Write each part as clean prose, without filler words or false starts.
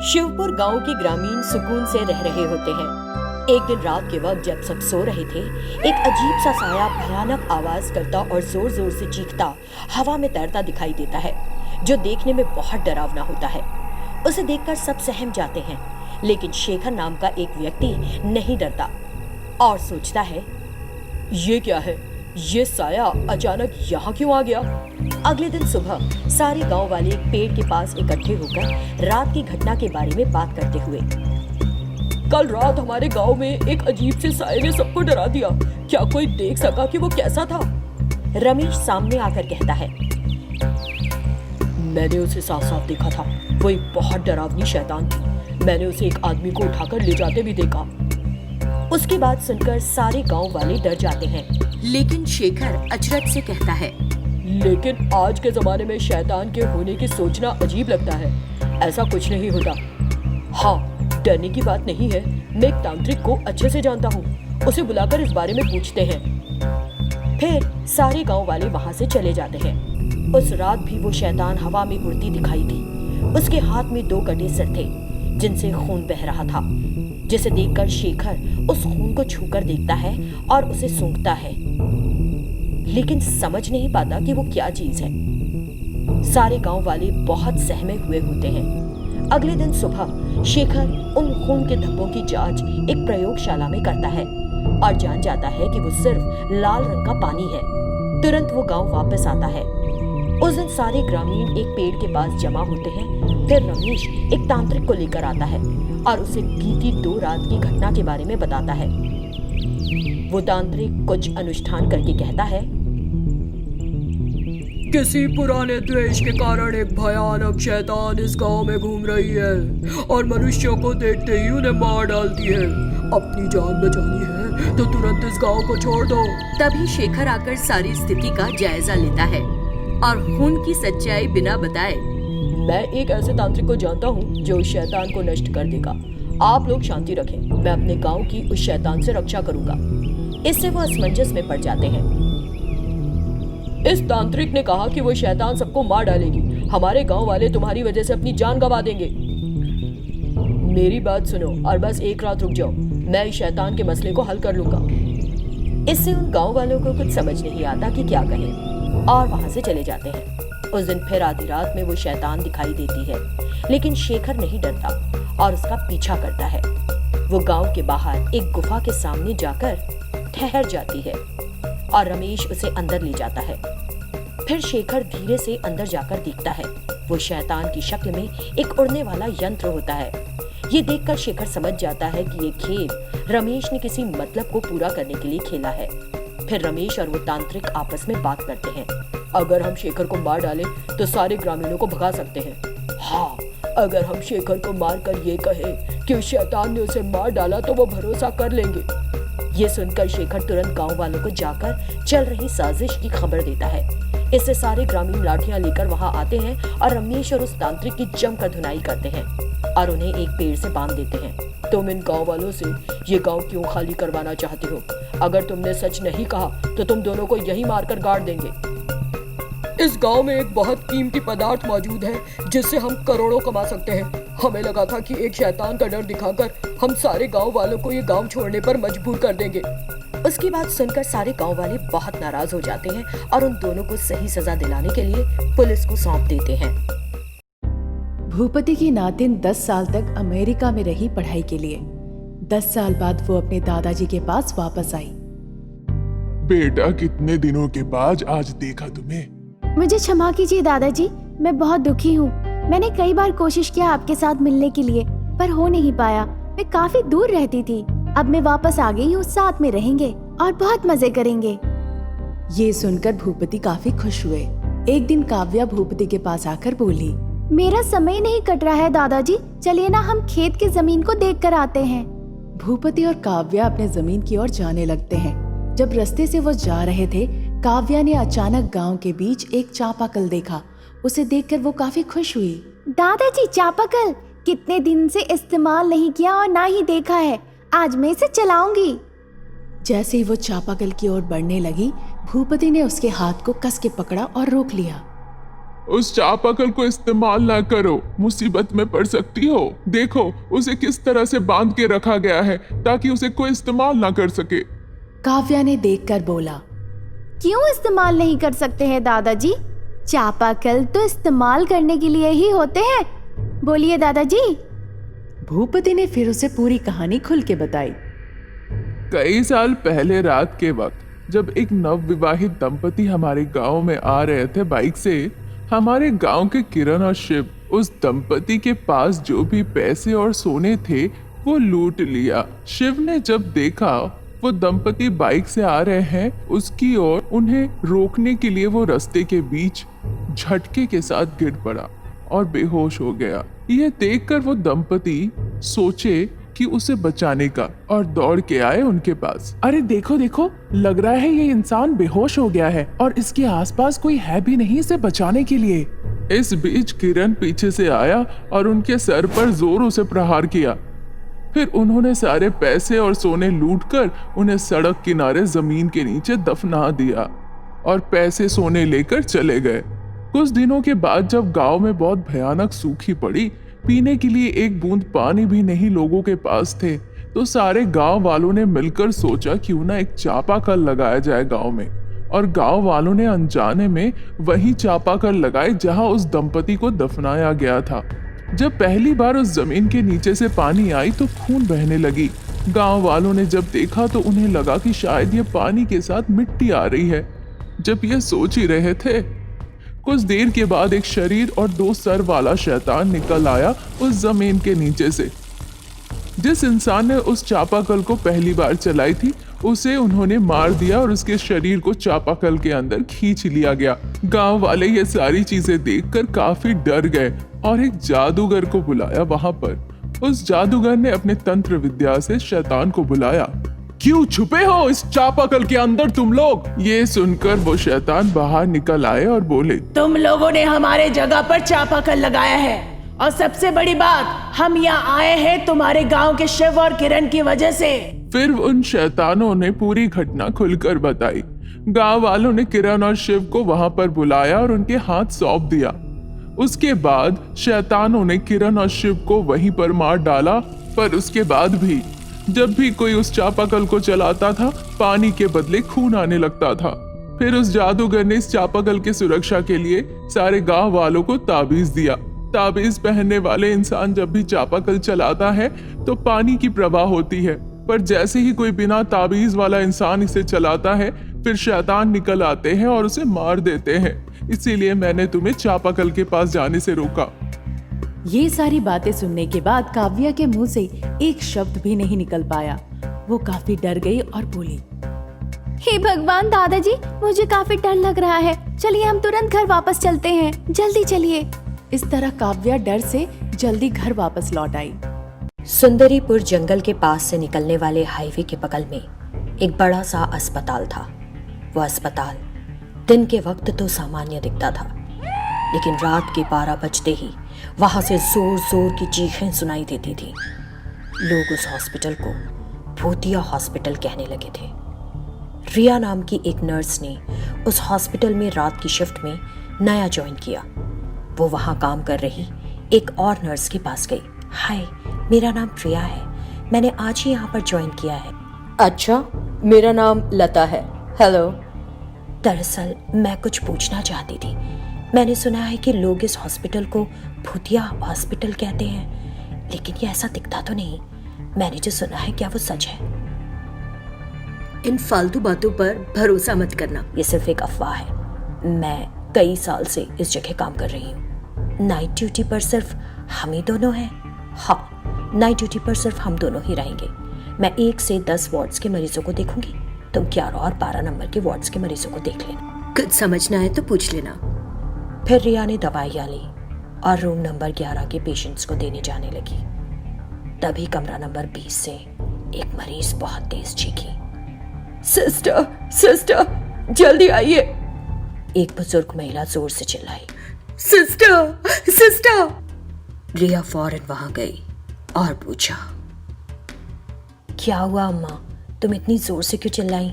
शिवपुर गांव के ग्रामीण सुकून से रह रहे होते हैं। एक दिन रात के वक्त जब सब सो रहे थे, एक अजीब सा साया भयानक आवाज करता और जोर जोर से चीखता हवा में तैरता दिखाई देता है, जो देखने में बहुत डरावना होता है। उसे देखकर सब सहम जाते हैं, लेकिन शेखर नाम का एक व्यक्ति नहीं डरता और सोचता है, ये क्या है? ये साया अचानक यहाँ क्यों आ गया? अगले दिन सुबह सारे गांव वाले एक पेड़ के पास इकट्ठे होकर रात की घटना के बारे में बात करते हुए, कल रात हमारे गांव में एक अजीब से साये ने सबको डरा दिया। क्या कोई देख सका कि वो कैसा था? रमेश सामने आकर कहता है, मैंने उसे साफ साफ देखा था। वो एक बहुत डरावनी शैतान थी। मैंने उसे एक आदमी को उठाकर ले जाते भी देखा। उसकी बात सुनकर सारे गांव वाले डर जाते हैं, लेकिन शेखर अचरज से कहता है, लेकिन आज के जमाने में शैतान के होने की सोचना अजीब लगता है। ऐसा कुछ नहीं होता। हाँ, डरने की बात नहीं है। मैं एक तांत्रिक को अच्छे से जानता हूँ, उसे बुलाकर इस बारे में पूछते हैं। फिर सारे गांव वाले वहां से चले जाते हैं। उस रात भी वो शैतान हवा में उड़ती दिखाई दी। उसके हाथ में 2 कटे सिर थे, जिनसे खून बह रहा था, जिसे देखकर शेखर उस खून को छूकर देखता है और उसे सूंघता है, लेकिन समझ नहीं पाता कि वो क्या चीज है। सारे गांव वाले बहुत सहमे हुए होते हैं। अगले दिन सुबह शेखर उन खून के धब्बों की जांच एक प्रयोगशाला में करता है और जान जाता है कि वो सिर्फ लाल रंग का पानी है। तुरंत वो गांव वापस आता है। उस दिन सारे ग्रामीण एक पेड़ के पास जमा होते हैं। फिर रमेश एक तांत्रिक को लेकर आता है और उसे बीती 2 रात की घटना के बारे में बताता है। वो तांत्रिक कुछ अनुष्ठान करके कहता है, किसी पुराने द्वेष के कारण एक भयानक शैतान इस गांव में घूम रही है और मनुष्यों को देखते ही उन्हें मार डालती है। अपनी जान बचानी है तो तुरंत इस गांव को छोड़ दो। तभी शेखर आकर सारी स्थिति का जायजा लेता है और खून की सच्चाई बिना बताए, मैं एक ऐसे तांत्रिक को जानता हूँ जो उस शैतान को नष्ट कर देगा। आप लोग शांति रखें, मैं अपने गांव की उस शैतान से रक्षा करूंगा। इससे वो असमंजस में पड़ जाते हैं। इस तांत्रिक ने कहा कि वो शैतान सबको मार डालेगी। हमारे गांव वाले तुम्हारी वजह से अपनी जान गंवा देंगे। मेरी बात सुनो और बस एक रात रुक जाओ, मैं इस शैतान के मसले को हल कर लूंगा। इससे उन गांव वालों को कुछ समझ नहीं आता कि क्या कहें और वहां से चले जाते हैं। उस दिन फिर आधी रात में वो शैतान दिखाई देती है, लेकिन शेखर नहीं डरता और उसका पीछा करता है। वो गांव के बाहर एक गुफा के सामने जाकर ठहर जाती है और रमेश उसे अंदर ले जाता है। फिर शेखर धीरे से अंदर जाकर देखता है। वो शैतान की शक्ल में एक उड़ने वाला यंत्र होता है। ये देखकर शेखर समझ जाता है कि ये खेल रमेश ने किसी मतलब को पूरा करने के लिए खेला है। फिर रमेश और वो तांत्रिक आपस में बात करते हैं। अगर हम शेखर को मार डालें तो सारे ग्रामीणों को भगा सकते हैं। हाँ, अगर हम शेखर को मारकर ये कहें कि उस शैतान ने उसे मार डाला तो वो भरोसा कर लेंगे। ये सुनकर शेखर तुरंत गांव वालों को जाकर चल रही साजिश की खबर देता है। इससे सारे ग्रामीण लाठियां लेकर वहां आते हैं और रमेश और उस तांत्रिक की जमकर धुनाई करते हैं और उन्हें एक पेड़ से बांध देते हैं। तुम इन गांव वालों से ये गांव क्यों खाली करवाना चाहते हो? अगर तुमने सच नहीं कहा तो तुम दोनों को यहीं मारकर गाड़ देंगे। इस गांव में एक बहुत कीमती पदार्थ मौजूद है जिससे हम करोड़ों कमा सकते हैं। हमें लगा था कि एक शैतान का डर दिखाकर हम सारे गांव वालों को ये गांव छोड़ने पर मजबूर कर देंगे। उसकी बात सुनकर सारे गांव वाले बहुत नाराज हो जाते हैं और उन दोनों को सही सजा दिलाने के लिए पुलिस को सौंप देते हैं। भूपति की नातिन 10 साल तक अमेरिका में रही पढ़ाई के लिए। 10 साल बाद वो अपने दादाजी के पास वापस आई। बेटा, कितने दिनों के बाद आज देखा तुम्हें। मुझे क्षमा कीजिए दादाजी, मैं बहुत दुखी हूँ। मैंने कई बार कोशिश किया आपके साथ मिलने के लिए, पर हो नहीं पाया। मैं काफी दूर रहती थी। अब मैं वापस आ गई हूँ, साथ में रहेंगे और बहुत मजे करेंगे। ये सुनकर भूपति काफी खुश हुए। एक दिन काव्या भूपति के पास आकर बोली, मेरा समय नहीं कट रहा है दादाजी, चलिए ना हम खेत की जमीन को देख कर आते हैं। भूपति और काव्या अपने जमीन की ओर जाने लगते हैं। जब रास्ते से वो जा रहे थे, काव्या ने अचानक गांव के बीच एक चापाकल देखा। उसे देखकर वो काफी खुश हुई। दादाजी, चापाकल कितने दिन से इस्तेमाल नहीं किया और ना ही देखा है, आज मैं इसे चलाऊंगी। जैसे ही वो चापाकल की ओर बढ़ने लगी, भूपति ने उसके हाथ को कस के पकड़ा और रोक लिया। उस चापाकल को इस्तेमाल ना करो, मुसीबत में पड़ सकती हो। देखो उसे किस तरह से बांध के रखा गया है ताकि उसे कोई इस्तेमाल ना कर सके। काव्या ने देखकर बोला, क्यों इस्तेमाल नहीं कर सकते हैं दादाजी? चापाकल तो इस्तेमाल करने के लिए ही होते हैं। बोलिए दादाजी। भूपति ने फिर उसे पूरी कहानी खुल के बताई। कई साल पहले रात के वक्त जब एक नवविवाहित दंपति हमारे गांव में आ रहे थे बाइक से, हमारे गांव के किरण और शिव उस दंपति के पास जो भी पैसे और सोने थे वो लूट लिया। शिव ने जब देखा वो दंपति बाइक से आ रहे हैं उसकी ओर, उन्हें रोकने के लिए वो रास्ते के बीच झटके के साथ गिर पड़ा और बेहोश हो गया। यह देखकर वो दंपति सोचे कि उसे बचाने का और दौड़ के आए उनके पास। अरे देखो देखो, लग रहा है ये इंसान बेहोश हो गया है और इसके आसपास कोई है भी नहीं इसे बचाने के लिए। इस बीच किरण पीछे से आया और उनके सर पर जोरों से प्रहार किया। फिर उन्होंने सारे पैसे और सोने लूटकर उन्हें सड़क किनारे जमीन के नीचे दफना दिया और पैसे सोने लेकर चले गए। कुछ दिनों के बाद जब गांव में बहुत भयानक सूखी पड़ी, पीने के लिए एक बूंद पानी भी नहीं लोगों के पास थे, तो सारे गांव वालों ने मिलकर सोचा क्यों ना एक चापाकल लगाया जाए गांव में। और गांव वालों ने अनजाने में वही चापाकल लगाए जहां उस दंपति को दफनाया गया था। जब पहली बार उस जमीन के नीचे से पानी आई तो खून बहने लगी। गांव वालों ने जब देखा तो उन्हें लगा कि शायद ये पानी के साथ मिट्टी आ रही है। जब ये सोच ही रहे थे, कुछ देर के बाद एक शरीर और 2 सर वाला शैतान निकल आया उस जमीन के नीचे से। जिस इंसान ने उस चापाकल को पहली बार चलाई थी उसे उन्होंने मार दिया और उसके शरीर को चापाकल के अंदर खींच लिया गया। गांव वाले ये सारी चीजें देखकर काफी डर गए और एक जादूगर को बुलाया वहां पर। उस जादूगर ने अपने तंत्र विद्या से शैतान को बुलाया। क्यों छुपे हो इस चापाकल के अंदर तुम लोग? ये सुनकर वो शैतान बाहर निकल आए और बोले, तुम लोगों ने हमारे जगह पर चापाकल लगाया है और सबसे बड़ी बात, हम यहाँ आए हैं तुम्हारे गांव के शिव और किरण की वजह से। फिर उन शैतानों ने पूरी घटना खुलकर बताई। गांव वालों ने किरण और शिव को वहां पर बुलाया और उनके हाथ सौंप दिया। उसके बाद शैतानों ने किरण और शिव को वहीं पर मार डाला। पर उसके बाद भी जब भी कोई उस चापाकल को चलाता था, पानी के बदले खून आने लगता था। फिर उस जादूगर ने इस चापाकल की सुरक्षा के लिए सारे गांव वालों को ताबीज दिया। ताबीज पहनने वाले इंसान जब भी चापाकल चलाता है तो पानी की प्रवाह होती है, पर जैसे ही कोई बिना ताबीज वाला इंसान इसे चलाता है फिर शैतान निकल आते हैं और उसे मार देते हैं। इसीलिए मैंने तुम्हें चापाकल के पास जाने से रोका। ये सारी बातें सुनने के बाद काव्या के मुंह से एक शब्द भी नहीं निकल पाया। वो काफी डर गई और बोली, हे भगवान दादाजी, मुझे काफी डर लग रहा है। चलिए हम तुरंत घर वापस चलते हैं, जल्दी चलिए। इस तरह काव्या डर से जल्दी घर वापस लौट आई। सुंदरीपुर जंगल के पास से निकलने वाले हाईवे के बगल में एक बड़ा सा अस्पताल था। वो अस्पताल दिन के वक्त तो सामान्य दिखता था, लेकिन रात के 12 बजते ही वहां से जोर जोर की चीखें सुनाई देती थी। लोग उस हॉस्पिटल को भूतिया हॉस्पिटल कहने लगे थे। रिया नाम की एक नर्स ने उस हॉस्पिटल में रात की शिफ्ट में नया ज्वाइन किया। वो वहां काम कर रही एक और नर्स के पास गई। हाय, मेरा नाम प्रिया है, मैंने आज ही यहाँ पर ज्वाइन किया है। अच्छा, मेरा नाम लता है। हेलो। दरअसल मैं कुछ पूछना चाहती थी। मैंने सुना है कि लोग इस हॉस्पिटल को भूतिया हॉस्पिटल कहते हैं, लेकिन ये ऐसा दिखता तो नहीं। मैंने जो सुना है क्या वो सच है? इन फालतू बातों पर भरोसा मत करना, ये सिर्फ एक अफवाह है। मैं कई साल से इस जगह काम कर रही हूँ। नाइट ड्यूटी पर सिर्फ हम ही दोनों हैं। हाँ, नाइट ड्यूटी पर सिर्फ हम दोनों ही रहेंगे। मैं 1 से 10 वार्ड्स के मरीजों को देखूंगी, तुम 11 और 12 नंबर के वार्ड्स के मरीजों को देख लेना। कुछ समझना है तो पूछ लेना। फिर रिया ने दवाइयाँ ली और रूम नंबर 11 के पेशेंट्स को देने जाने लगी। तभी कमरा नंबर 20 से एक मरीज बहुत तेज चीखी, सिस्टर, सिस्टर, जल्दी आइए। एक बुजुर्ग महिला जोर से चिल्लाई, सिस्टर, सिस्टर। रिया फौरन वहां गई और पूछा, क्या हुआ अम्मा, तुम इतनी जोर से क्यों चिल्लाई?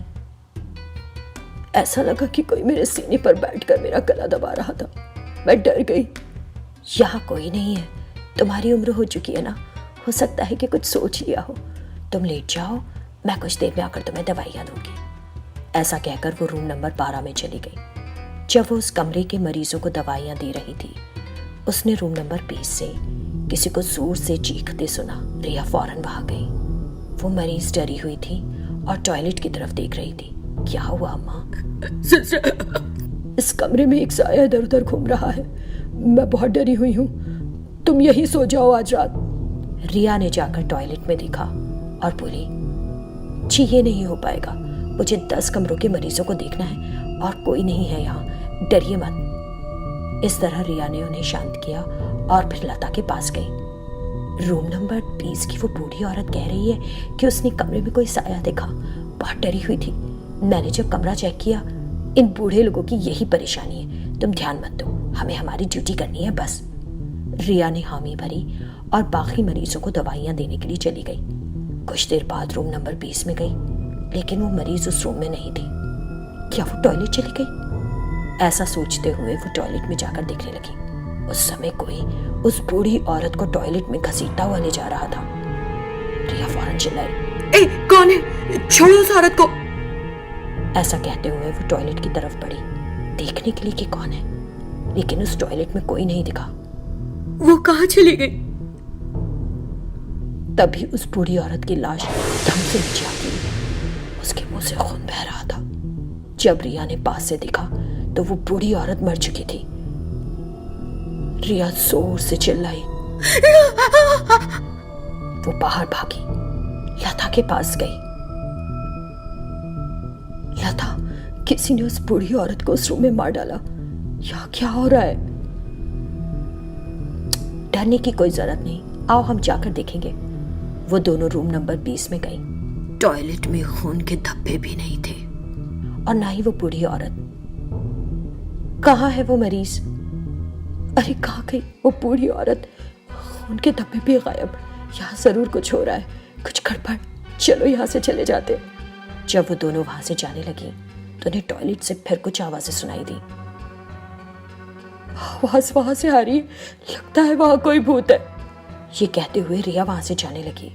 ऐसा लगा कि कोई मेरे सीने पर बैठकर मेरा गला दबा रहा था। मैं डर गई। यहाँ कोई नहीं है, तुम्हारी उम्र हो चुकी है ना, हो सकता है कि कुछ सोच लिया हो। तुम लेट जाओ, मैं कुछ देर में आकर तुम्हें दवाइयाँ दूंगी। ऐसा कहकर वो रूम नंबर 12 में चली गई। जब वो उस कमरे के मरीजों को दवाइयाँ दे रही थी, उसने रूम नंबर 20 से किसी को जोर से चीखते सुना। रिया फौरन वहां गई। वो मरीज डरी हुई थी और टॉयलेट की तरफ देख रही थी। क्या हुआ अम्मा? इस कमरे में एक साया इधर उधर घूम रहा है, मैं बहुत डरी हुई हूँ, तुम यहीं सो जाओ आज रात। रिया ने जाकर टॉयलेट में देखा और बोली, जी ये नहीं हो पाएगा, मुझे 10 कमरों के मरीजों को देखना है और कोई नहीं है यहाँ, डरिए मत। इस तरह रिया ने उन्हें शांत किया और फिर लता के पास गई। रूम नंबर 20 की वो बूढ़ी औरत कह रही है कि उसने कमरे में कोई साया देखा, बहुत डरी हुई थी। मैंने जब कमरा चेक किया, इन बूढ़े लोगों की यही परेशानी है, तुम ध्यान मत दो, हमें हमारी ड्यूटी करनी है बस। रिया ने हामी भरी और बाकी मरीजों को दवाइयां देने के लिए चली गई। कुछ देर बाद रूम नंबर 20 में गई, लेकिन वो मरीज उस रूम में नहीं थी। क्या वो टॉयलेट चली गई? ऐसा सोचते हुए वो टॉयलेट में जाकर देखने लगी। उस समय कोई उस बूढ़ी औरत को टॉयलेट में घसीटता हुआ ले जा रहा था। रिया फौरन चिल्लाई, ए कौन है, छोड़ो उस औरत को। ऐसा कहते हुए वो टॉयलेट की तरफ बढ़ी, देखने के लिए कि कौन है, लेकिन उस टॉयलेट में कोई नहीं दिखा। वो कहाँ चली गई? तभी उस बूढ़ी औरत की लाश धम से नीचे आ गई। उसके मुंह से खून बह रहा था। जब रिया ने पास से देखा तो वो बूढ़ी औरत मर चुकी थी। रिया जोर से चिल्लाई। वो बाहर भागी, लता के पास गई। लता, किसी ने उस बूढ़ी औरत को उस रूम में मार डाला। यहाँ क्या हो रहा है? डरने की कोई जरूरत नहीं, आओ हम जाकर देखेंगे। वो दोनों रूम नंबर 20 में गई। टॉयलेट में खून के धब्बे भी नहीं थे और ना ही वो बूढ़ी औरत। कहाँ है वो मरीज? अरे कहाँ गई वो बूढ़ी औरत? खून के धब्बे भी गायब। यहाँ जरूर कुछ हो रहा है, कुछ गड़बड़। चलो यहाँ से चले जाते। जब वो दोनों वहां से जाने लगी तो उन्हें टॉयलेट से फिर कुछ आवाजें सुनाई दी। आवाज वहां से आ रही है, लगता है वहां कोई भूत है। ये कहते हुए रिया वहां से जाने लगी।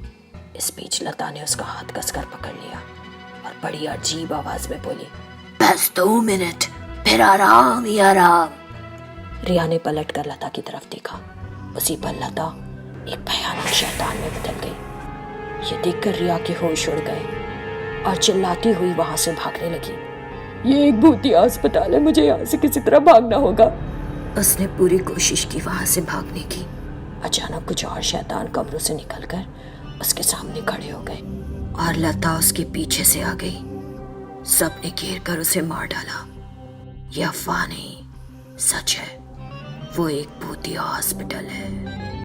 इस बीच लता ने उसका हाथ कसकर पकड़ लिया और बड़ी अजीब आवाज में बोली, बस 2 मिनट, फिर आराम ही आराम। रिया ने पलट कर लता की तरफ देखा। उसी पर लता एक भयानक शैतान में बदल गई। ये देखकर रिया के होश उड़ गए और चिल्लाती हुई वहां से भागने लगी। ये एक भूतिया अस्पताल है, मुझे यहाँ से किसी तरह भागना होगा। उसने पूरी कोशिश की वहां से भागने की। अचानक कुछ और शैतान कमरों से निकलकर उसके सामने खड़े हो गए और लता उसके पीछे से आ गई। सबने घेर कर उसे मार डाला। यह अफवाह नहीं, सच है। वो एक भूतिया हॉस्पिटल है।